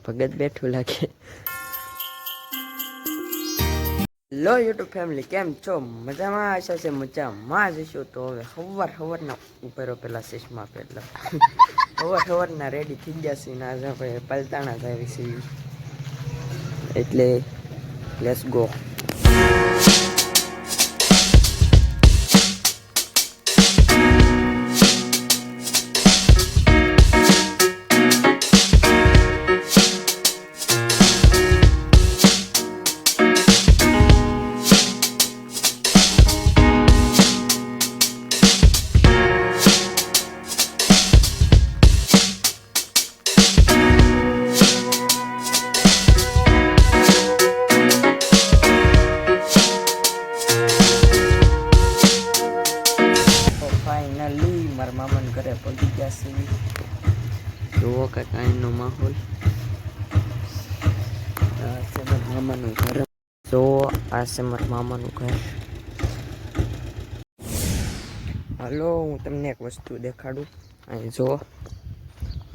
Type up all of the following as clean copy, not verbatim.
ભગત બેઠું લાગે. લો YouTube family કેમ છો? મજામાં આશા છે મજામાં જઈશું. તો હવે સવારના ઉપર પેલા ચશ્મા પહેરલા સવારના રેડી થઈ ગયા છે ને આજે આપણે પલતાણા જાય છે એટલે લેટ્સ ગો. ફાઇનલી મારા મામાને ઘરે પહોંચી ગયા છે. જુઓ કાંઈક અહીંનો માહોલ. આ છે મારા મામાનું ઘર. જુઓ આ છે મારા મામાનું ઘર. હાલો હું તમને એક વસ્તુ દેખાડું. અહીં જુઓ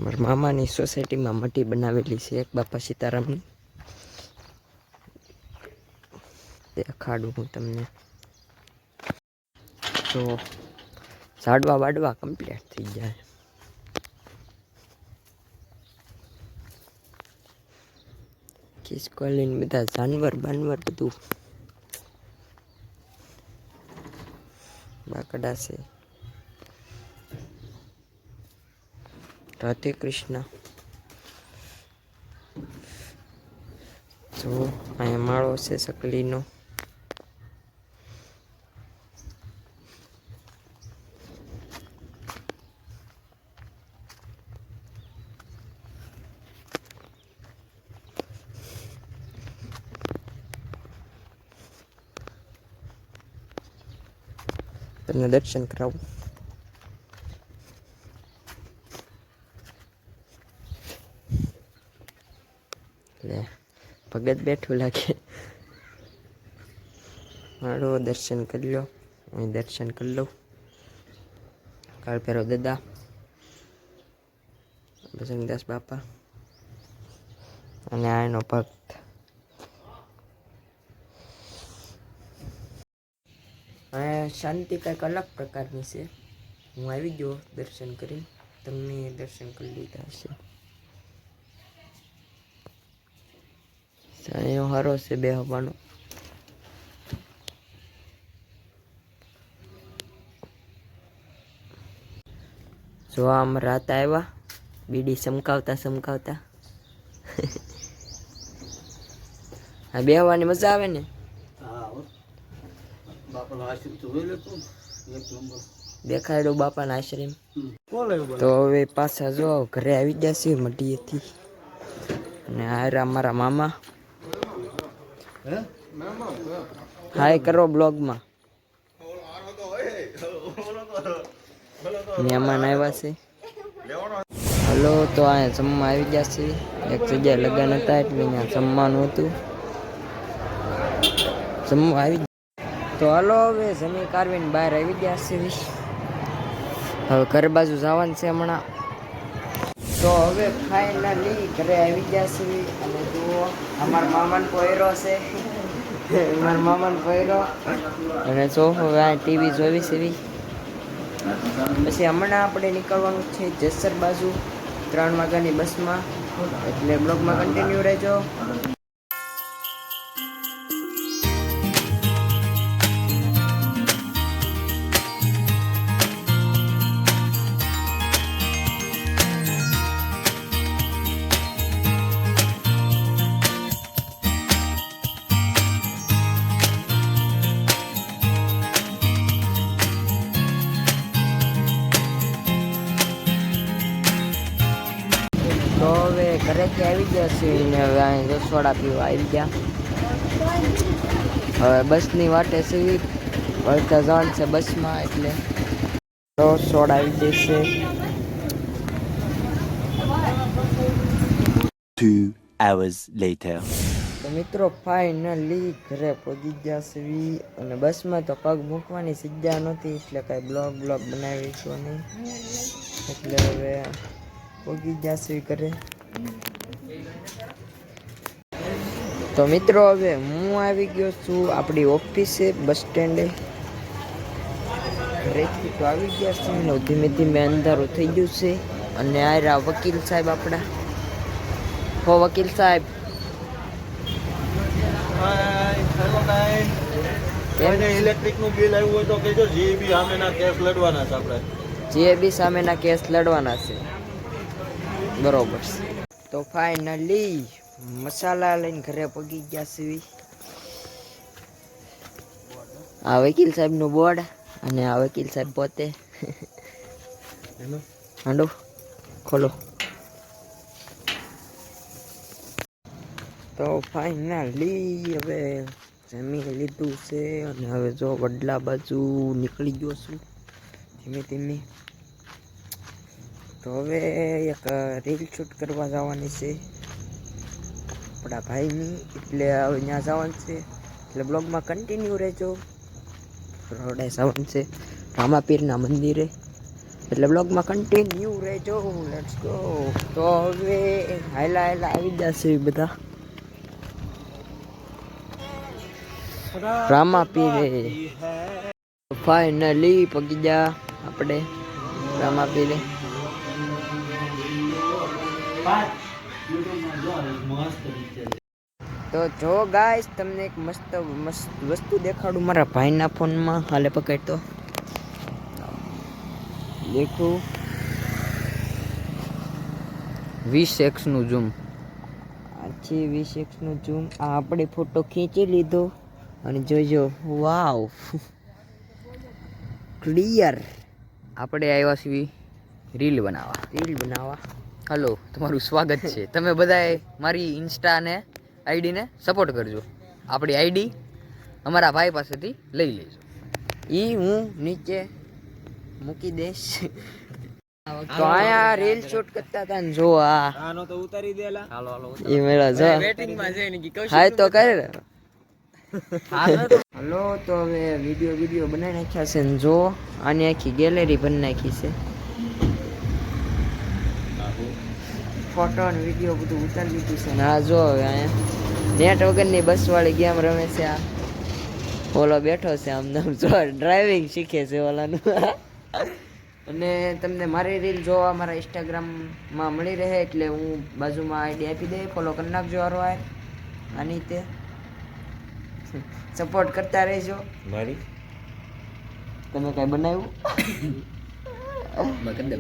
મારા મામાની સોસાયટીમાં મટી બનાવેલી છે એક બાપા સીતારામની. દેખાડું હું તમને. તો ઝાડવા વાડવા કમ્પ્લીટ થઈ જાય. ખિસકોલીને બધા જાનવર બાનવર બધું બાકડા છે. રાધે કૃષ્ણ. જો અહીંયા માળો છે સકલીનો. તમને દર્શન કરાવું. લે ભગત બેઠું લાગે. મારો દર્શન કરી લો. અહીં દર્શન કરી લઉં. કાળભૈરવ દાદા, બજરંગદાસ બાપા અને આનો ભક્ત. શાંતિ કંઈક અલગ પ્રકારની છે. હું આવી ગયો દર્શન કરી. તમને દર્શન કરી લીધા હશે. સાયો હારો છે બે હવાનો. જો આમ રાત આવ્યા બીડી ચમકાવતા ચમકાવતા. આ બેહવાની મજા આવે ને. દેખાડો બાપાના આશ્રમ. તો હવે પાછા જો ઘરે આવી ગયા છે મટીએથી. અને આ મારા મામા. હાય કરો બ્લોગમાં. મહેમાન આવ્યા છે. હલો તો અહીંયા જમવા આવી ગયા છે. એક જગ્યાએ લગ્ન હતા એટલે અહીંયા જમવાનું હતું. જમવા આવી. તો હલો હવે જમી કારવીને બહાર આવી ગયા છે. હવે ઘર બાજુ જવાનું છે હમણાં. તો હવે ફાઇનલી ઘરે આવી ગયા છે. અને જુઓ અમારા મામાનો પોયરો છે. મારા મામાનો પોયરો. અને જો હવે આ ટીવી જોવી છે. પછી હમણાં આપણે નીકળવાનું છે જેસર બાજુ 3 વાગ્યાની બસમાં. એટલે બ્લોગમાં કન્ટિન્યુ રહેજો. તો હવે ઘરેથી આવી ગયા છીએ ને હવે અહીં સોડા પીવા આવી ગયા. હવે બસની વાટે સીવી વળતા જવાનું છે બસમાં. એટલે તો સોડા આવી જશે. 2 hours later. તો મિત્રો ફાઇનલી ઘરે પહોંચી ગયા છીએ. અને બસમાં તો પગ મૂકવાની જગ્યા નહોતી એટલે કાંઈ બ્લોગ બનાવીશું નહીં. એટલે હવે પહોંચી ગયા છીએ ઘરે. તો મિત્રો હવે હું આવી ગયો છું આપણી ઓફિસે બસ સ્ટેન્ડે. ઘરેથી તો આવી ગયા છે ને ધીમે ધીમે અંધારું થઈ ગયું છે. અને આ રહ્યા વકીલ સાહેબ આપણા. હો વકીલ સાહેબ ઇલેક્ટ્રિક નું બિલ આવ્યું હોય તો કહેજો. જીબી સામેના કેસ લડવાના છે આપણે. જે બી સામેના કેસ લડવાના છે. બરોબર છે. તો ફાઇનલી મસાલા લઈને ઘરે પગી ગયા છે. આ વકીલ સાહેબ નું બોર્ડ અને આ વકીલ સાહેબ પોતે. હાંડો ખોલો. તો ફાઇનલી હવે જમી લીધું છે અને હવે જો વડલા બાજુ નીકળી ગયો છું ધીમે ધીમે. તો હવે એક રીલ શૂટ કરવા જવાની છે આપણા ભાઈની, એટલે હવે ત્યાં જવાનું છે. એટલે બ્લોગમાં કન્ટિન્યુ રહેજો. રોડે જવાનું છે રામાપીરના મંદિરે, એટલે બ્લોગમાં કન્ટિન્યુ રહેજો. Let's go. તો હવે હાયલા હાયલા આવી જશે બધા રામાપીરે. ફાઇનલી પગી ગયા આપણે રામાપીરે. તો જો ગાઈસ તમને એક મસ્ત વસ્તુ દેખાડું મારા ભાઈના ફોનમાં. હાલે પકડ તો દેખું 20x નું ઝૂમ. આ છે 20x નું ઝૂમ. આ આપણે ફોટો ખીંચી લીધો અને જોજો વાવ ક્લિયર. આપણે આવ્યા છીએ રીલ બનાવવા. હલો, તમારું સ્વાગત છે. તમે બધાએ મારી ઇન્સ્ટા ને આઈડીને સપોર્ટ કરજો. આપણી આઈડી અમારા ભાઈ પાસેથી લઈ લેજો. હું નીચે મૂકી દઈશ. તો અહીંયા રીલ શૂટ કરતા હતા ને જો આનો તો ઉતારી દેલા. હાલો એ મેળા જો વેટિંગ માં છે ને કે હાય તો કરે. હાલો તો હવે વિડિયો બનાવી નાખ્યા છે ને જો આની આખી ગેલેરી બની નાખી છે. ફોટો અને વિડીયો બધું ઉતારી લીધું છે ને આ જો હવે અહીંયા નેટ વગરની બસ વાળી ગેમ રમે છે. આ ઓલો બેઠો છે આમ જો ડ્રાઇવિંગ શીખે છે ઓલાનું. અને તમને મારી રીલ જોવા મારા ઇન્સ્ટાગ્રામમાં મળી રહે એટલે હું બાજુમાં આઈડી આપી દે, ફોલો કરી નાખજો. આની તે સપોર્ટ કરતા રહેજો. મારી તમે કઈ બનાવ્યું?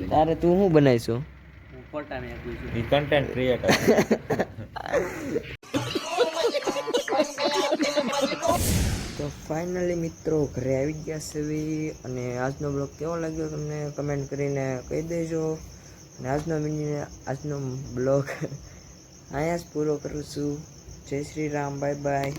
તારે તું શું બનાવીશું? Content creator. તો ફાઇનલી મિત્રો ઘરે આવી ગયા છે અને આજનો બ્લોગ કેવો લાગ્યો તમને કમેન્ટ કરીને કહી દેજો. અને આજનો બ્લોગ અહીંયા જ પૂરો કરું છું. જય શ્રી રામ, બાય બાય.